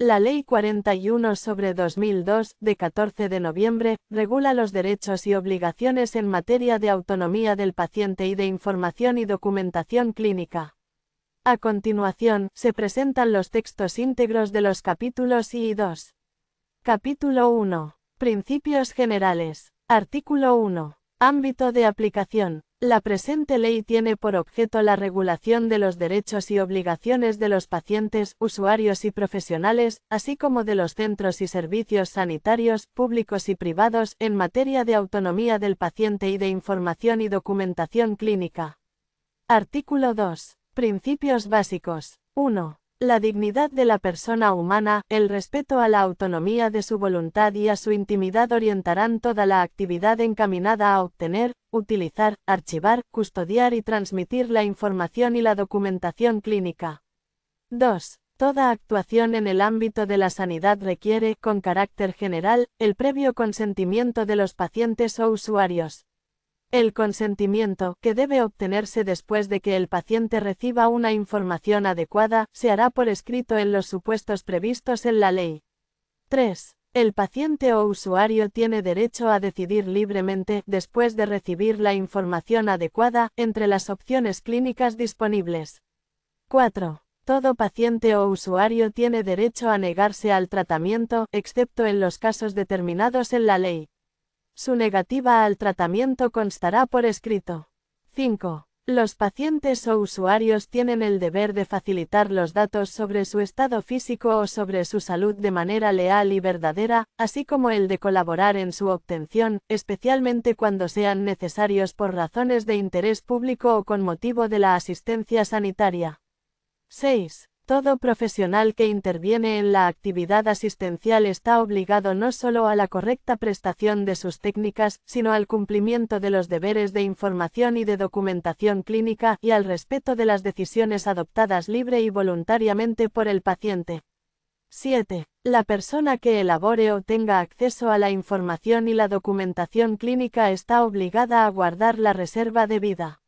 La Ley 41/2002, de 14 de noviembre, regula los derechos y obligaciones en materia de autonomía del paciente y de información y documentación clínica. A continuación, se presentan los textos íntegros de los capítulos I y II. Capítulo 1. Principios generales. Artículo 1. Ámbito de aplicación. La presente ley tiene por objeto la regulación de los derechos y obligaciones de los pacientes, usuarios y profesionales, así como de los centros y servicios sanitarios, públicos y privados, en materia de autonomía del paciente y de información y documentación clínica. Artículo 2. Principios básicos. 1. La dignidad de la persona humana, el respeto a la autonomía de su voluntad y a su intimidad orientarán toda la actividad encaminada a obtener, utilizar, archivar, custodiar y transmitir la información y la documentación clínica. 2. Toda actuación en el ámbito de la sanidad requiere, con carácter general, el previo consentimiento de los pacientes o usuarios. El consentimiento, que debe obtenerse después de que el paciente reciba una información adecuada, se hará por escrito en los supuestos previstos en la ley. 3. El paciente o usuario tiene derecho a decidir libremente, después de recibir la información adecuada, entre las opciones clínicas disponibles. 4. Todo paciente o usuario tiene derecho a negarse al tratamiento, excepto en los casos determinados en la ley. Su negativa al tratamiento constará por escrito. 5. Los pacientes o usuarios tienen el deber de facilitar los datos sobre su estado físico o sobre su salud de manera leal y verdadera, así como el de colaborar en su obtención, especialmente cuando sean necesarios por razones de interés público o con motivo de la asistencia sanitaria. 6. Todo profesional que interviene en la actividad asistencial está obligado no solo a la correcta prestación de sus técnicas, sino al cumplimiento de los deberes de información y de documentación clínica y al respeto de las decisiones adoptadas libre y voluntariamente por el paciente. 7. La persona que elabore o tenga acceso a la información y la documentación clínica está obligada a guardar la reserva debida.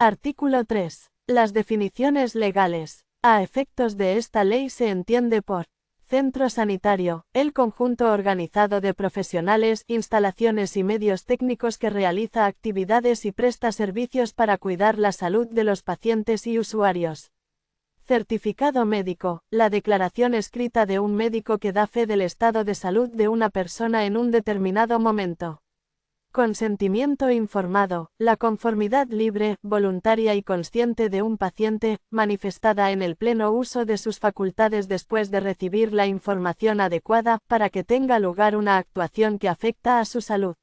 Artículo 3. Las definiciones legales. A efectos de esta ley se entiende por centro sanitario, el conjunto organizado de profesionales, instalaciones y medios técnicos que realiza actividades y presta servicios para cuidar la salud de los pacientes y usuarios. Certificado médico, la declaración escrita de un médico que da fe del estado de salud de una persona en un determinado momento. Consentimiento informado, la conformidad libre, voluntaria y consciente de un paciente, manifestada en el pleno uso de sus facultades después de recibir la información adecuada, para que tenga lugar una actuación que afecta a su salud.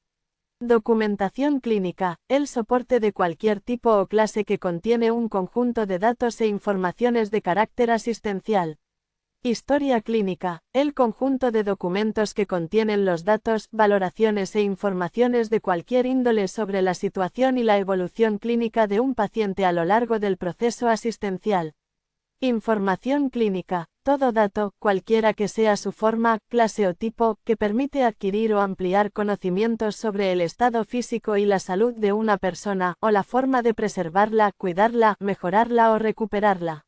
Documentación clínica, el soporte de cualquier tipo o clase que contiene un conjunto de datos e informaciones de carácter asistencial. Historia clínica, el conjunto de documentos que contienen los datos, valoraciones e informaciones de cualquier índole sobre la situación y la evolución clínica de un paciente a lo largo del proceso asistencial. Información clínica, todo dato, cualquiera que sea su forma, clase o tipo, que permite adquirir o ampliar conocimientos sobre el estado físico y la salud de una persona, o la forma de preservarla, cuidarla, mejorarla o recuperarla.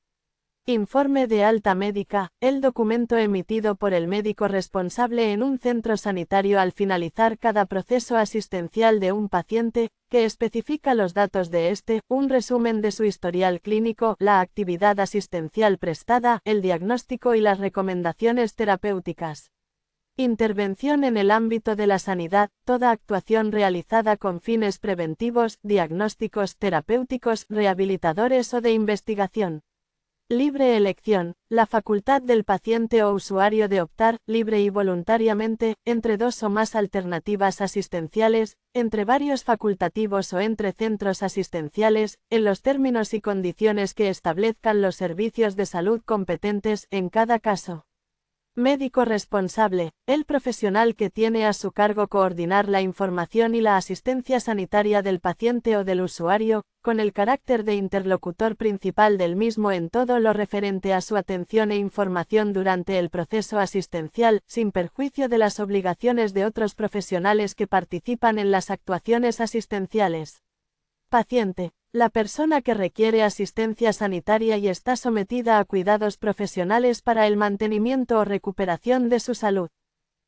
Informe de alta médica, el documento emitido por el médico responsable en un centro sanitario al finalizar cada proceso asistencial de un paciente, que especifica los datos de este, un resumen de su historial clínico, la actividad asistencial prestada, el diagnóstico y las recomendaciones terapéuticas. Intervención en el ámbito de la sanidad, toda actuación realizada con fines preventivos, diagnósticos, terapéuticos, rehabilitadores o de investigación. Libre elección, la facultad del paciente o usuario de optar, libre y voluntariamente, entre dos o más alternativas asistenciales, entre varios facultativos o entre centros asistenciales, en los términos y condiciones que establezcan los servicios de salud competentes, en cada caso. Médico responsable, el profesional que tiene a su cargo coordinar la información y la asistencia sanitaria del paciente o del usuario, con el carácter de interlocutor principal del mismo en todo lo referente a su atención e información durante el proceso asistencial, sin perjuicio de las obligaciones de otros profesionales que participan en las actuaciones asistenciales. Paciente, La persona que requiere asistencia sanitaria y está sometida a cuidados profesionales para el mantenimiento o recuperación de su salud.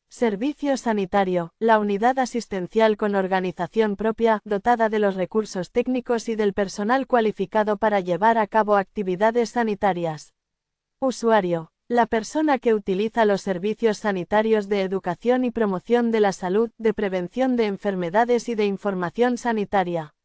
Servicio sanitario, la unidad asistencial con organización propia, dotada de los recursos técnicos y del personal cualificado para llevar a cabo actividades sanitarias. Usuario, la persona que utiliza los servicios sanitarios de educación y promoción de la salud, de prevención de enfermedades y de información sanitaria.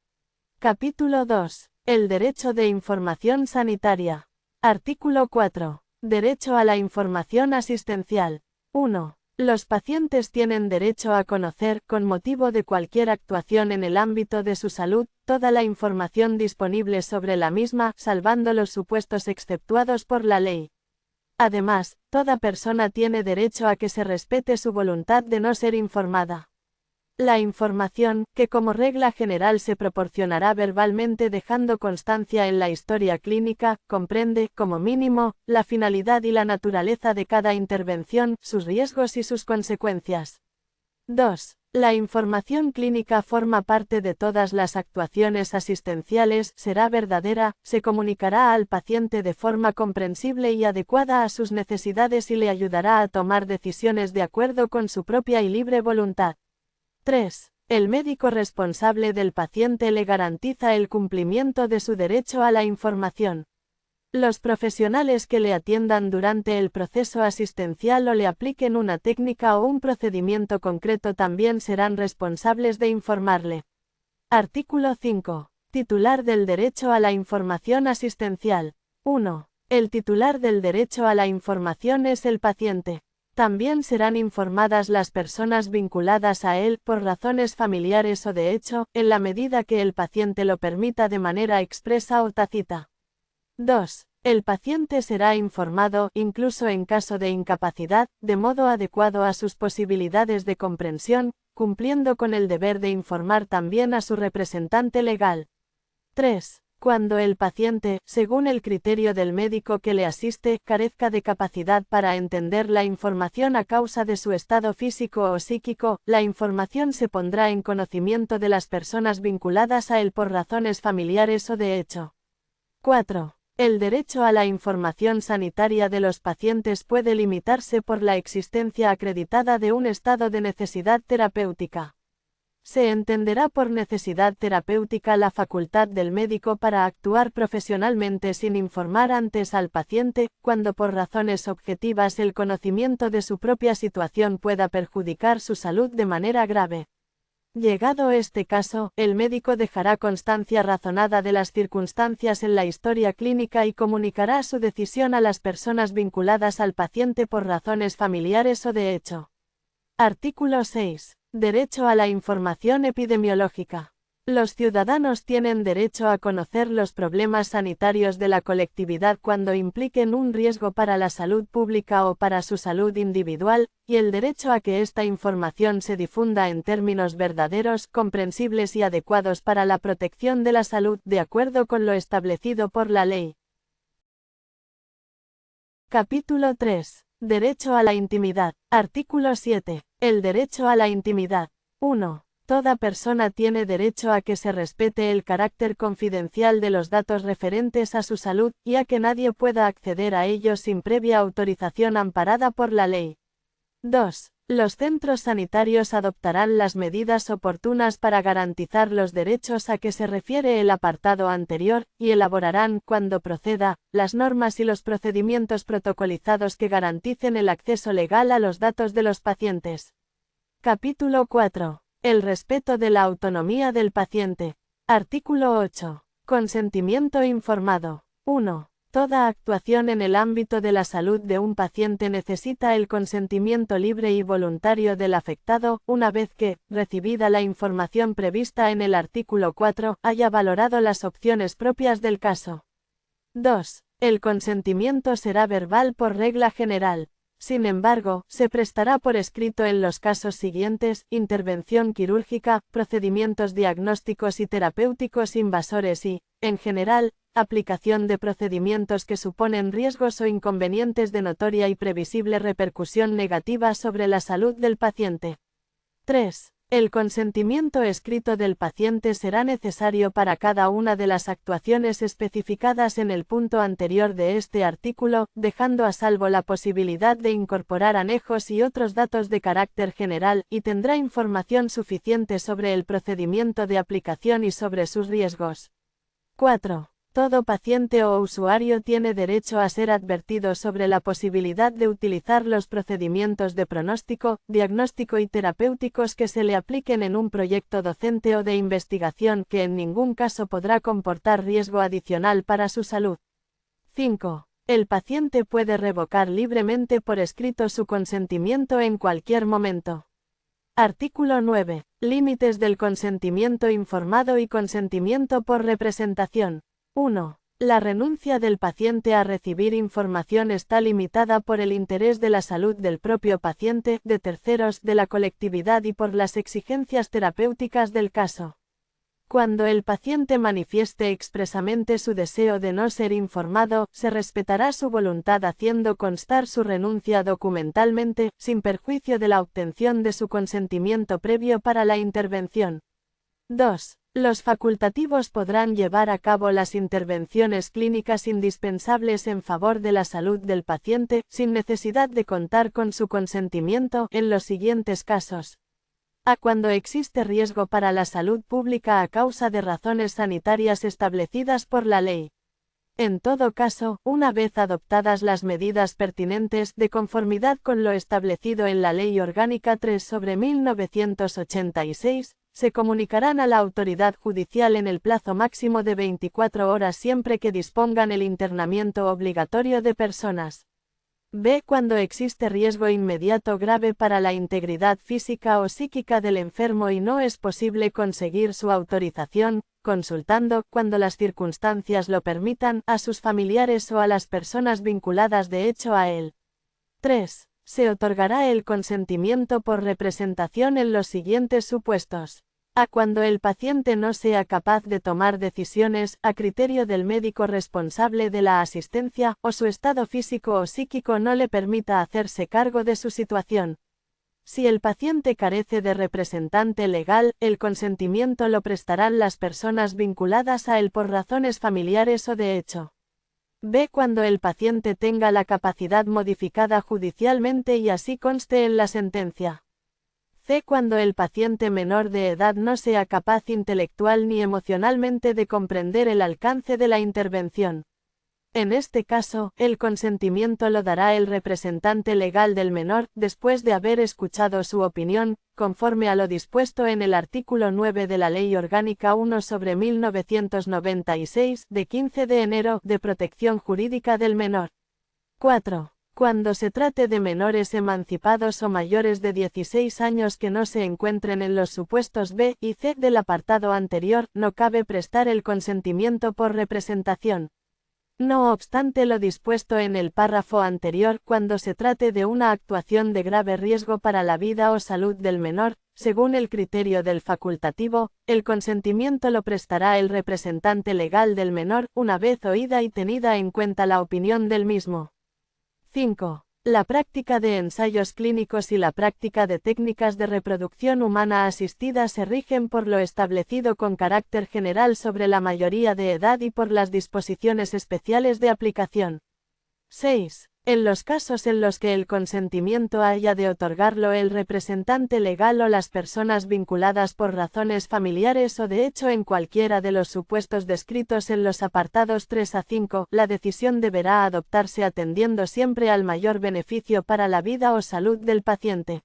Capítulo 2. El derecho de información sanitaria. Artículo 4. Derecho a la información asistencial. 1. Los pacientes tienen derecho a conocer, con motivo de cualquier actuación en el ámbito de su salud, toda la información disponible sobre la misma, salvando los supuestos exceptuados por la ley. Además, toda persona tiene derecho a que se respete su voluntad de no ser informada. La información, que como regla general se proporcionará verbalmente dejando constancia en la historia clínica, comprende, como mínimo, la finalidad y la naturaleza de cada intervención, sus riesgos y sus consecuencias. 2. La información clínica forma parte de todas las actuaciones asistenciales, será verdadera, se comunicará al paciente de forma comprensible y adecuada a sus necesidades y le ayudará a tomar decisiones de acuerdo con su propia y libre voluntad. 3. El médico responsable del paciente le garantiza el cumplimiento de su derecho a la información. Los profesionales que le atiendan durante el proceso asistencial o le apliquen una técnica o un procedimiento concreto también serán responsables de informarle. Artículo 5. Titular del derecho a la información asistencial. 1. El titular del derecho a la información es el paciente. También serán informadas las personas vinculadas a él, por razones familiares o de hecho, en la medida que el paciente lo permita de manera expresa o tácita. 2. El paciente será informado, incluso en caso de incapacidad, de modo adecuado a sus posibilidades de comprensión, cumpliendo con el deber de informar también a su representante legal. 3. Cuando el paciente, según el criterio del médico que le asiste, carezca de capacidad para entender la información a causa de su estado físico o psíquico, la información se pondrá en conocimiento de las personas vinculadas a él por razones familiares o de hecho. 4. El derecho a la información sanitaria de los pacientes puede limitarse por la existencia acreditada de un estado de necesidad terapéutica. Se entenderá por necesidad terapéutica la facultad del médico para actuar profesionalmente sin informar antes al paciente, cuando por razones objetivas el conocimiento de su propia situación pueda perjudicar su salud de manera grave. Llegado este caso, el médico dejará constancia razonada de las circunstancias en la historia clínica y comunicará su decisión a las personas vinculadas al paciente por razones familiares o de hecho. Artículo 6. Derecho a la información epidemiológica. Los ciudadanos tienen derecho a conocer los problemas sanitarios de la colectividad cuando impliquen un riesgo para la salud pública o para su salud individual, y el derecho a que esta información se difunda en términos verdaderos, comprensibles y adecuados para la protección de la salud, de acuerdo con lo establecido por la ley. Capítulo 3. Derecho a la intimidad. Artículo 7. El derecho a la intimidad. 1. Toda persona tiene derecho a que se respete el carácter confidencial de los datos referentes a su salud, y a que nadie pueda acceder a ellos sin previa autorización amparada por la ley. 2. Los centros sanitarios adoptarán las medidas oportunas para garantizar los derechos a que se refiere el apartado anterior, y elaborarán, cuando proceda, las normas y los procedimientos protocolizados que garanticen el acceso legal a los datos de los pacientes. Capítulo 4. El respeto de la autonomía del paciente. Artículo 8. Consentimiento informado. 1. Toda actuación en el ámbito de la salud de un paciente necesita el consentimiento libre y voluntario del afectado, una vez que, recibida la información prevista en el artículo 4, haya valorado las opciones propias del caso. 2. El consentimiento será verbal por regla general. Sin embargo, se prestará por escrito en los casos siguientes: intervención quirúrgica, procedimientos diagnósticos y terapéuticos invasores y, en general, aplicación de procedimientos que suponen riesgos o inconvenientes de notoria y previsible repercusión negativa sobre la salud del paciente. 3. El consentimiento escrito del paciente será necesario para cada una de las actuaciones especificadas en el punto anterior de este artículo, dejando a salvo la posibilidad de incorporar anejos y otros datos de carácter general, y tendrá información suficiente sobre el procedimiento de aplicación y sobre sus riesgos. 4. Todo paciente o usuario tiene derecho a ser advertido sobre la posibilidad de utilizar los procedimientos de pronóstico, diagnóstico y terapéuticos que se le apliquen en un proyecto docente o de investigación que en ningún caso podrá comportar riesgo adicional para su salud. 5. El paciente puede revocar libremente por escrito su consentimiento en cualquier momento. Artículo 9. Límites del consentimiento informado y consentimiento por representación. 1. La renuncia del paciente a recibir información está limitada por el interés de la salud del propio paciente, de terceros, de la colectividad y por las exigencias terapéuticas del caso. Cuando el paciente manifieste expresamente su deseo de no ser informado, se respetará su voluntad haciendo constar su renuncia documentalmente, sin perjuicio de la obtención de su consentimiento previo para la intervención. 2. Los facultativos podrán llevar a cabo las intervenciones clínicas indispensables en favor de la salud del paciente, sin necesidad de contar con su consentimiento, en los siguientes casos. A. Cuando existe riesgo para la salud pública a causa de razones sanitarias establecidas por la ley. En todo caso, una vez adoptadas las medidas pertinentes, de conformidad con lo establecido en la Ley Orgánica 3/1986, se comunicarán a la autoridad judicial en el plazo máximo de 24 horas siempre que dispongan el internamiento obligatorio de personas. B. Cuando existe riesgo inmediato grave para la integridad física o psíquica del enfermo y no es posible conseguir su autorización, consultando, cuando las circunstancias lo permitan, a sus familiares o a las personas vinculadas de hecho a él. 3. Se otorgará el consentimiento por representación en los siguientes supuestos. A. Cuando el paciente no sea capaz de tomar decisiones, a criterio del médico responsable de la asistencia, o su estado físico o psíquico no le permita hacerse cargo de su situación. Si el paciente carece de representante legal, el consentimiento lo prestarán las personas vinculadas a él por razones familiares o de hecho. B. Cuando el paciente tenga la capacidad modificada judicialmente y así conste en la sentencia. C. Cuando el paciente menor de edad no sea capaz intelectual ni emocionalmente de comprender el alcance de la intervención. En este caso, el consentimiento lo dará el representante legal del menor, después de haber escuchado su opinión, conforme a lo dispuesto en el artículo 9 de la Ley Orgánica 1/1996, de 15 de enero, de protección jurídica del menor. 4. Cuando se trate de menores emancipados o mayores de 16 años que no se encuentren en los supuestos B y C del apartado anterior, no cabe prestar el consentimiento por representación. No obstante lo dispuesto en el párrafo anterior, cuando se trate de una actuación de grave riesgo para la vida o salud del menor, según el criterio del facultativo, el consentimiento lo prestará el representante legal del menor, una vez oída y tenida en cuenta la opinión del mismo. 5. La práctica de ensayos clínicos y la práctica de técnicas de reproducción humana asistida se rigen por lo establecido con carácter general sobre la mayoría de edad y por las disposiciones especiales de aplicación. 6. En los casos en los que el consentimiento haya de otorgarlo el representante legal o las personas vinculadas por razones familiares o de hecho en cualquiera de los supuestos descritos en los apartados 3 a 5, la decisión deberá adoptarse atendiendo siempre al mayor beneficio para la vida o salud del paciente.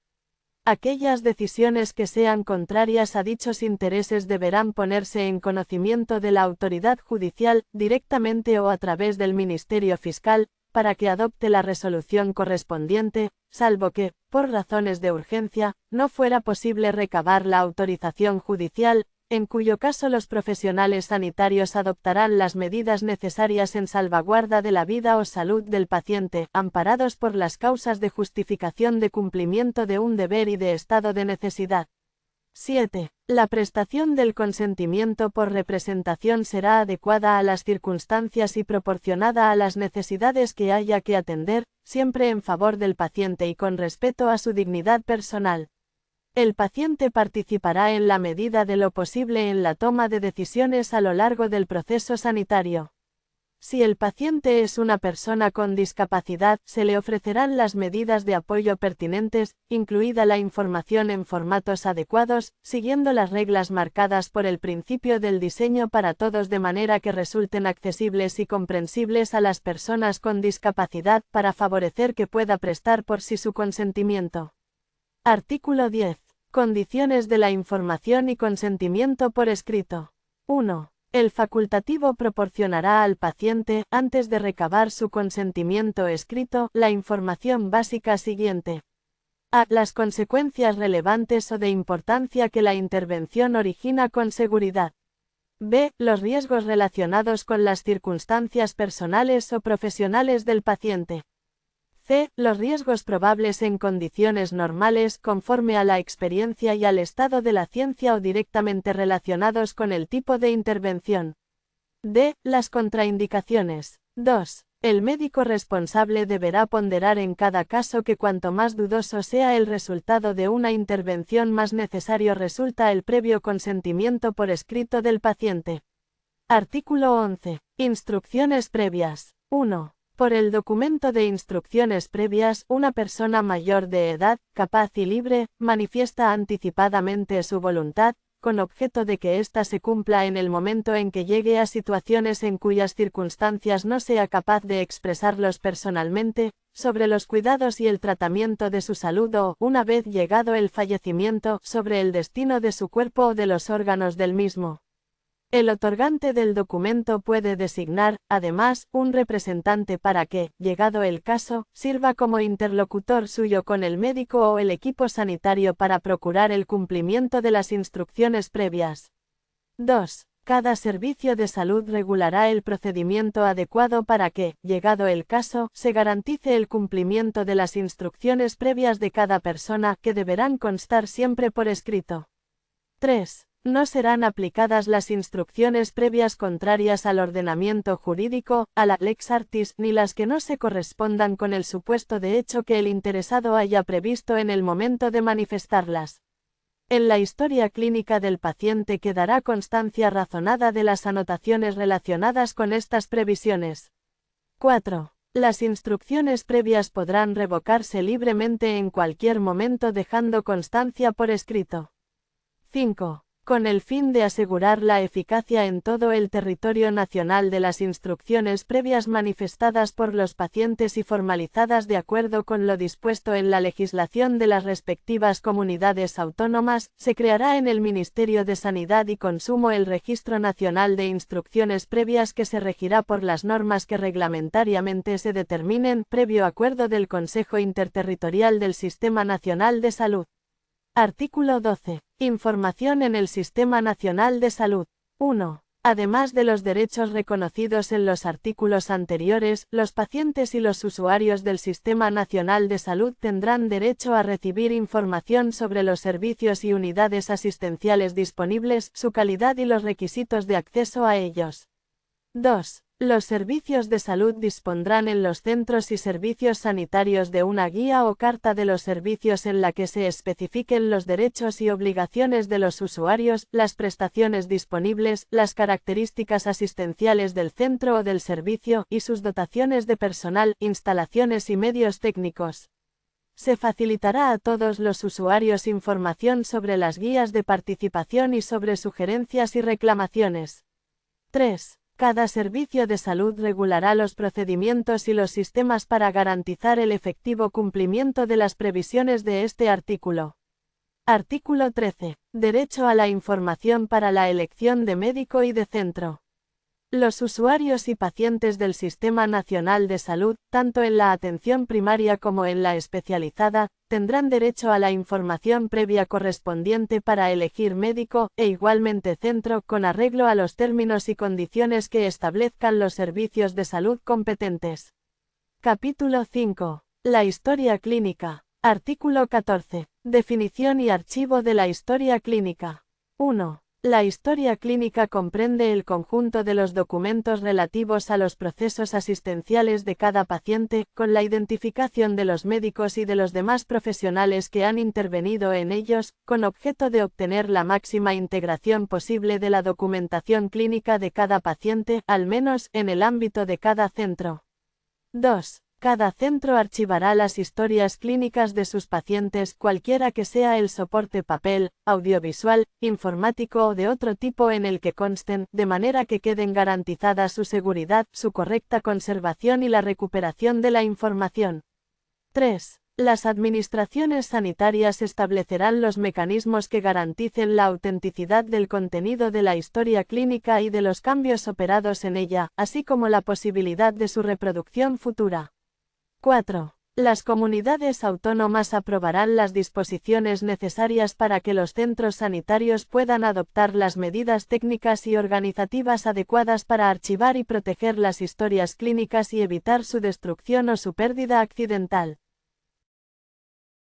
Aquellas decisiones que sean contrarias a dichos intereses deberán ponerse en conocimiento de la autoridad judicial, directamente o a través del Ministerio Fiscal, para que adopte la resolución correspondiente, salvo que, por razones de urgencia, no fuera posible recabar la autorización judicial, en cuyo caso los profesionales sanitarios adoptarán las medidas necesarias en salvaguarda de la vida o salud del paciente, amparados por las causas de justificación de cumplimiento de un deber y de estado de necesidad. 7. La prestación del consentimiento por representación será adecuada a las circunstancias y proporcionada a las necesidades que haya que atender, siempre en favor del paciente y con respeto a su dignidad personal. El paciente participará en la medida de lo posible en la toma de decisiones a lo largo del proceso sanitario. Si el paciente es una persona con discapacidad, se le ofrecerán las medidas de apoyo pertinentes, incluida la información en formatos adecuados, siguiendo las reglas marcadas por el principio del diseño para todos de manera que resulten accesibles y comprensibles a las personas con discapacidad para favorecer que pueda prestar por sí su consentimiento. Artículo 10. Condiciones de la información y consentimiento por escrito. 1. El facultativo proporcionará al paciente, antes de recabar su consentimiento escrito, la información básica siguiente. A. Las consecuencias relevantes o de importancia que la intervención origina con seguridad. B. Los riesgos relacionados con las circunstancias personales o profesionales del paciente. C. Los riesgos probables en condiciones normales conforme a la experiencia y al estado de la ciencia o directamente relacionados con el tipo de intervención. D. Las contraindicaciones. 2. El médico responsable deberá ponderar en cada caso que cuanto más dudoso sea el resultado de una intervención, más necesario resulta el previo consentimiento por escrito del paciente. Artículo 11. Instrucciones previas. 1. Por el documento de instrucciones previas, una persona mayor de edad, capaz y libre, manifiesta anticipadamente su voluntad, con objeto de que ésta se cumpla en el momento en que llegue a situaciones en cuyas circunstancias no sea capaz de expresarlos personalmente, sobre los cuidados y el tratamiento de su salud o, una vez llegado el fallecimiento, sobre el destino de su cuerpo o de los órganos del mismo. El otorgante del documento puede designar, además, un representante para que, llegado el caso, sirva como interlocutor suyo con el médico o el equipo sanitario para procurar el cumplimiento de las instrucciones previas. 2. Cada servicio de salud regulará el procedimiento adecuado para que, llegado el caso, se garantice el cumplimiento de las instrucciones previas de cada persona, que deberán constar siempre por escrito. 3. No serán aplicadas las instrucciones previas contrarias al ordenamiento jurídico, a la lex artis, ni las que no se correspondan con el supuesto de hecho que el interesado haya previsto en el momento de manifestarlas. En la historia clínica del paciente quedará constancia razonada de las anotaciones relacionadas con estas previsiones. 4. Las instrucciones previas podrán revocarse libremente en cualquier momento dejando constancia por escrito. 5. Con el fin de asegurar la eficacia en todo el territorio nacional de las instrucciones previas manifestadas por los pacientes y formalizadas de acuerdo con lo dispuesto en la legislación de las respectivas comunidades autónomas, se creará en el Ministerio de Sanidad y Consumo el Registro Nacional de Instrucciones Previas que se regirá por las normas que reglamentariamente se determinen, previo acuerdo del Consejo Interterritorial del Sistema Nacional de Salud. Artículo 12. Información en el Sistema Nacional de Salud. 1. Además de los derechos reconocidos en los artículos anteriores, los pacientes y los usuarios del Sistema Nacional de Salud tendrán derecho a recibir información sobre los servicios y unidades asistenciales disponibles, su calidad y los requisitos de acceso a ellos. 2. Los servicios de salud dispondrán en los centros y servicios sanitarios de una guía o carta de los servicios en la que se especifiquen los derechos y obligaciones de los usuarios, las prestaciones disponibles, las características asistenciales del centro o del servicio, y sus dotaciones de personal, instalaciones y medios técnicos. Se facilitará a todos los usuarios información sobre las guías de participación y sobre sugerencias y reclamaciones. 3. Cada servicio de salud regulará los procedimientos y los sistemas para garantizar el efectivo cumplimiento de las previsiones de este artículo. Artículo 13. Derecho a la información para la elección de médico y de centro. Los usuarios y pacientes del Sistema Nacional de Salud, tanto en la atención primaria como en la especializada, tendrán derecho a la información previa correspondiente para elegir médico, e igualmente centro, con arreglo a los términos y condiciones que establezcan los servicios de salud competentes. Capítulo 5. La historia clínica. Artículo 14. Definición y archivo de la historia clínica. 1. La historia clínica comprende el conjunto de los documentos relativos a los procesos asistenciales de cada paciente, con la identificación de los médicos y de los demás profesionales que han intervenido en ellos, con objeto de obtener la máxima integración posible de la documentación clínica de cada paciente, al menos en el ámbito de cada centro. 2. Cada centro archivará las historias clínicas de sus pacientes, cualquiera que sea el soporte papel, audiovisual, informático o de otro tipo en el que consten, de manera que queden garantizadas su seguridad, su correcta conservación y la recuperación de la información. 3. Las administraciones sanitarias establecerán los mecanismos que garanticen la autenticidad del contenido de la historia clínica y de los cambios operados en ella, así como la posibilidad de su reproducción futura. 4. Las comunidades autónomas aprobarán las disposiciones necesarias para que los centros sanitarios puedan adoptar las medidas técnicas y organizativas adecuadas para archivar y proteger las historias clínicas y evitar su destrucción o su pérdida accidental.